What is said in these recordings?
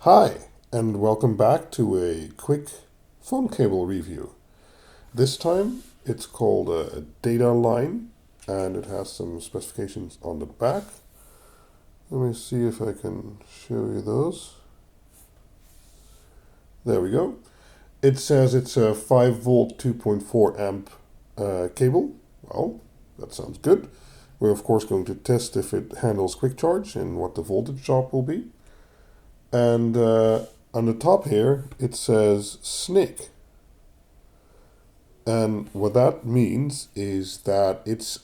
Hi, and welcome back to a quick phone cable review. This time it's called a data line and it has some specifications on the back. Let me see if I can show you those. There we go. It says it's a 5 volt 2.4 amp cable. Well, that sounds good. We're of course going to test if it handles quick charge and what the voltage drop will be. And on the top here, it says snake. And what that means is that it's,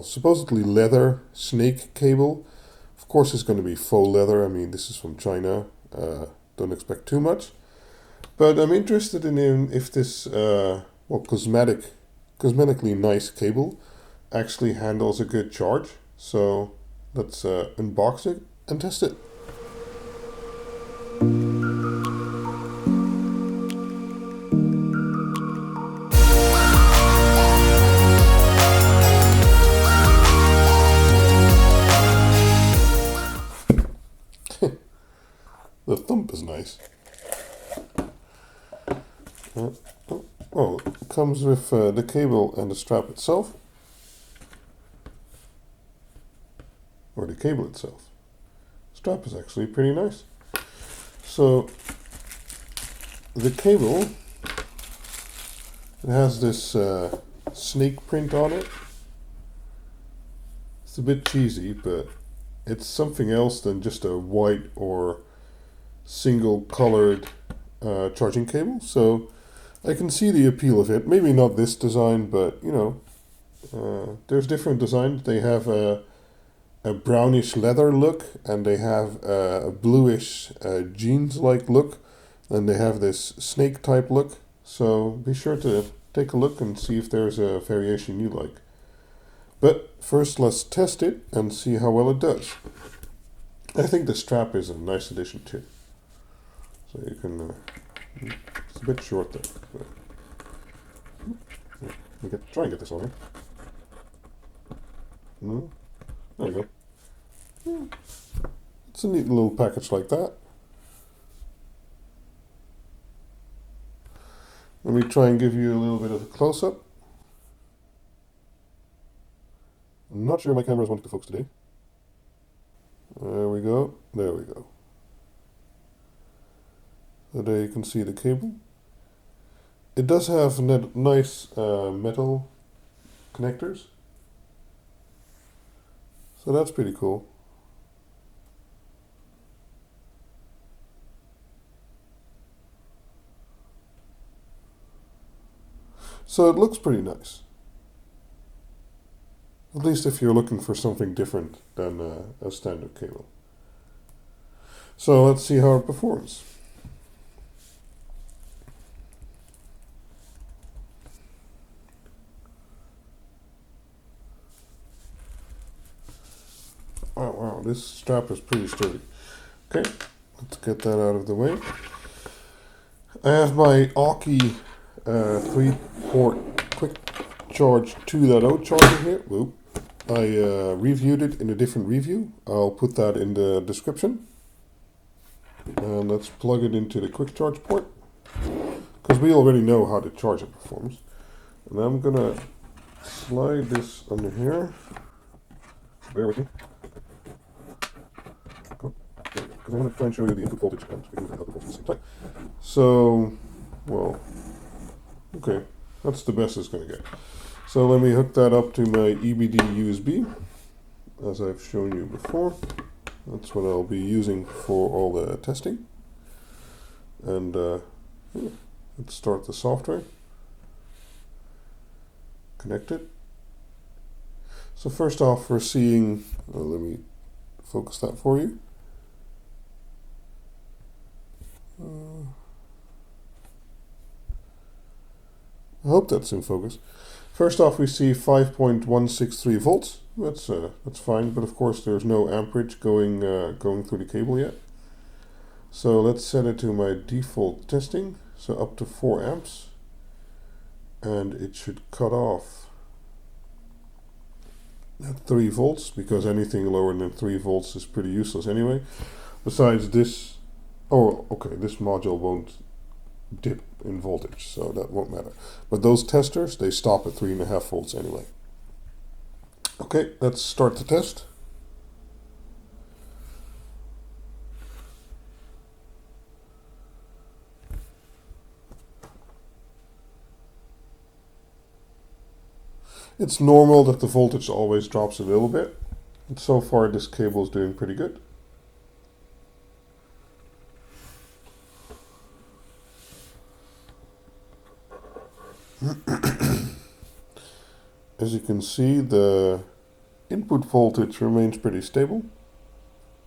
supposedly leather snake cable. Of course, it's going to be faux leather. I mean, this is from China. Don't expect too much. But I'm interested in if this, cosmetically nice cable actually handles a good charge. So let's unbox it and test it. The thump is nice. It comes with the cable and the strap itself. Or the cable itself. Strap is actually pretty nice. So the cable, it has this snake print on it. It's a bit cheesy, but it's something else than just a white or single colored charging cable. So I can see the appeal of it. Maybe not this design, but you know, there's different designs. They have a brownish leather look, and they have a bluish jeans-like look, and they have this snake type look. So be sure to take a look and see if there's a variation you like. But first let's test it and see how well it does. I think the strap is a nice addition too. So you can, it's a bit short though. Try and get this on here. There you go. It's a neat little package like that. Let me try and give you a little bit of a close-up. I'm not sure my camera is wanting to focus today. There we go. There we go. So there you can see the cable. It does have nice metal connectors. So that's pretty cool. So it looks pretty nice. At least if you're looking for something different than a standard cable. So let's see how it performs. Oh wow, this strap is pretty sturdy. Okay, let's get that out of the way. I have my Aki 3-port quick charge 2.0 charger here. Whoop. I reviewed it in a different review. I'll put that in the description. And let's plug it into the quick charge port, because we already know how the charger performs. And I'm gonna slide this under here. Bear with me. Because I want to try and show you the input voltage and we can output voltage at the same time. So, well, okay, that's the best it's going to get. So let me hook that up to my ebd-usb, as I've shown you before. That's what I'll be using for all the testing. And let's start the software. Connect it. So first off, we're seeing, let me focus that for you. I hope that's in focus. First off, we see 5.163 volts. That's fine, but of course there's no amperage going through the cable yet. So let's set it to my default testing, so up to 4 amps, and it should cut off at 3 volts, because anything lower than 3 volts is pretty useless anyway. Besides, this Oh, okay, this module won't dip in voltage, so that won't matter. But those testers, they stop at 3.5 volts anyway. Okay, let's start the test. It's normal that the voltage always drops a little bit. And so far this cable is doing pretty good. As you can see, the input voltage remains pretty stable.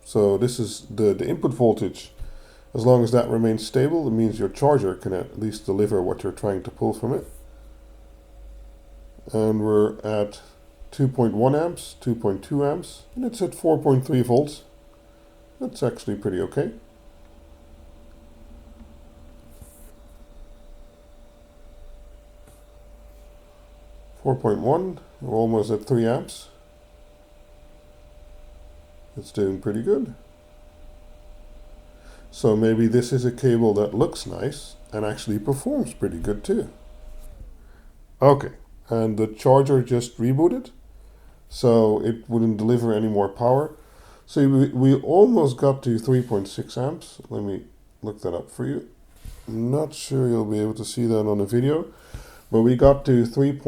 So this is the input voltage. As long as that remains stable, it means your charger can at least deliver what you're trying to pull from it. And we're at 2.1 amps, 2.2 amps, and it's at 4.3 volts. That's actually pretty okay. We're almost at 3 amps. It's doing pretty good. So maybe this is a cable that looks nice and actually performs pretty good too. Okay, and the charger just rebooted, so it wouldn't deliver any more power. So we almost got to 3.6 amps. Let me look that up for you. I'm not sure you'll be able to see that on the video, but we got to 3.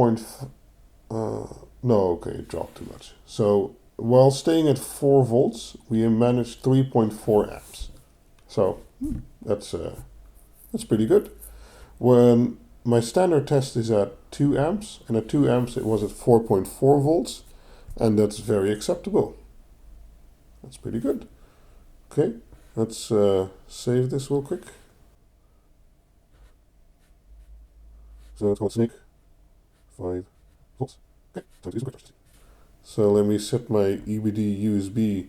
No, okay, it dropped too much. So while staying at 4 volts, we managed 3.4 amps. So that's pretty good. When my standard test is at 2 amps, and at 2 amps it was at 4.4 volts, and that's very acceptable. That's pretty good. Okay, let's save this real quick. So it's called Snake 5 volts. Okay, time to do some quick charges. So let me set my ebd-usb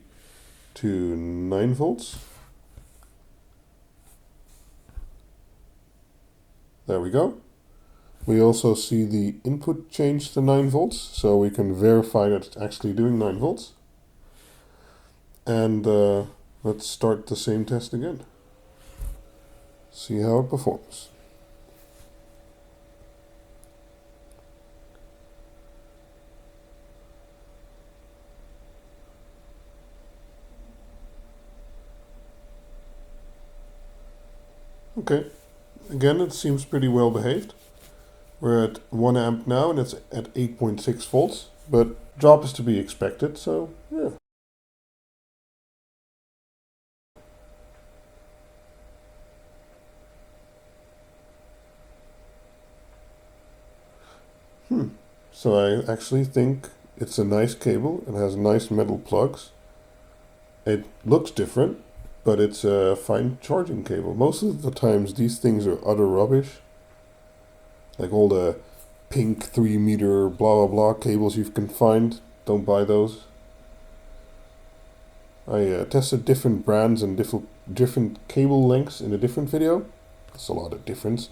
to 9 volts. There we go. We also see the input change to 9 volts, so we can verify that it's actually doing 9 volts. And let's start the same test again. See how it performs. Okay, again it seems pretty well behaved. We're at 1 amp now and it's at 8.6 volts, but drop is to be expected, so yeah. So I actually think it's a nice cable. It has nice metal plugs. It looks different, but it's a fine charging cable. Most of the times these things are utter rubbish. Like all the pink 3 meter blah blah blah cables you can find. Don't buy those. I tested different brands and different cable lengths in a different video. That's a lot of difference.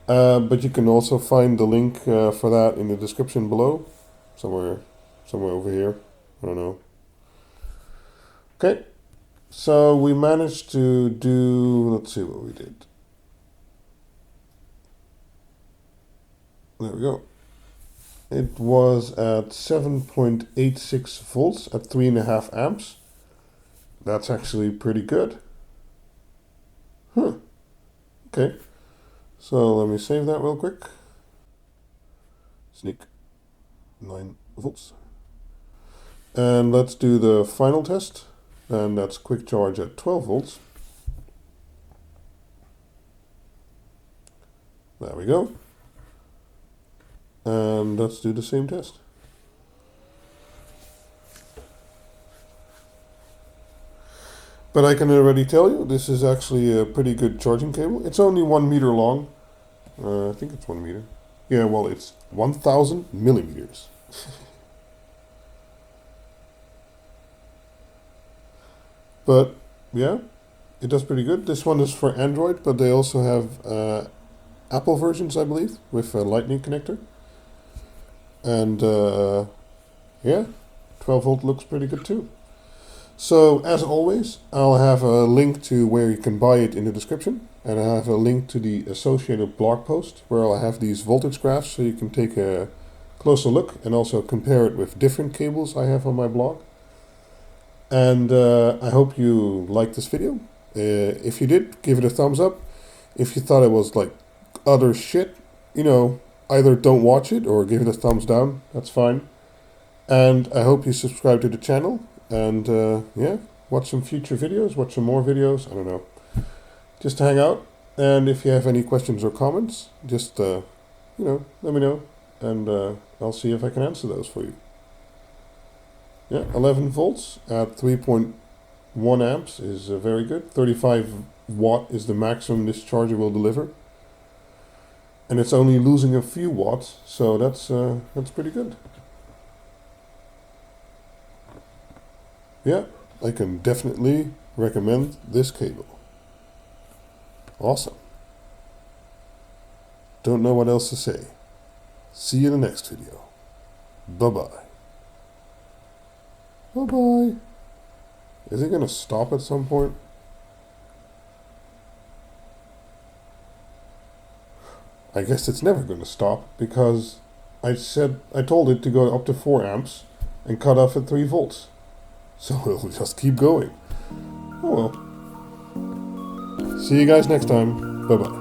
But you can also find the link for that in the description below. Somewhere over here. I don't know. Okay. So we managed to do, let's see what we did. There we go. It was at 7.86 volts at 3.5 amps. That's actually pretty good. Okay. So let me save that real quick. Sneak 9 volts. And let's do the final test. And that's quick charge at 12 volts. There we go. And let's do the same test. But I can already tell you, this is actually a pretty good charging cable. It's only 1 meter long. I think it's 1 meter. Yeah, well, it's 1000 millimeters. But yeah, it does pretty good. This one is for Android, but they also have Apple versions, I believe, with a lightning connector. And yeah, 12 volt looks pretty good too. So as always, I'll have a link to where you can buy it in the description, and I'll have a link to the associated blog post where I'll have these voltage graphs so you can take a closer look and also compare it with different cables I have on my blog. And I hope you liked this video. If you did, give it a thumbs up. If you thought it was like utter shit, you know, either don't watch it or give it a thumbs down. That's fine. And I hope you subscribe to the channel. And yeah, watch some future videos, watch some more videos, I don't know. Just hang out. And if you have any questions or comments, just, you know, let me know. And I'll see if I can answer those for you. Yeah, 11 volts at 3.1 amps is very good. 35 watt is the maximum this charger will deliver. And it's only losing a few watts, so that's pretty good. Yeah, I can definitely recommend this cable. Awesome. Don't know what else to say. See you in the next video. Bye-bye. Bye-bye. Is it going to stop at some point? I guess it's never going to stop because I told it to go up to 4 amps and cut off at 3 volts. So it'll just keep going. Oh well. See you guys next time. Bye-bye.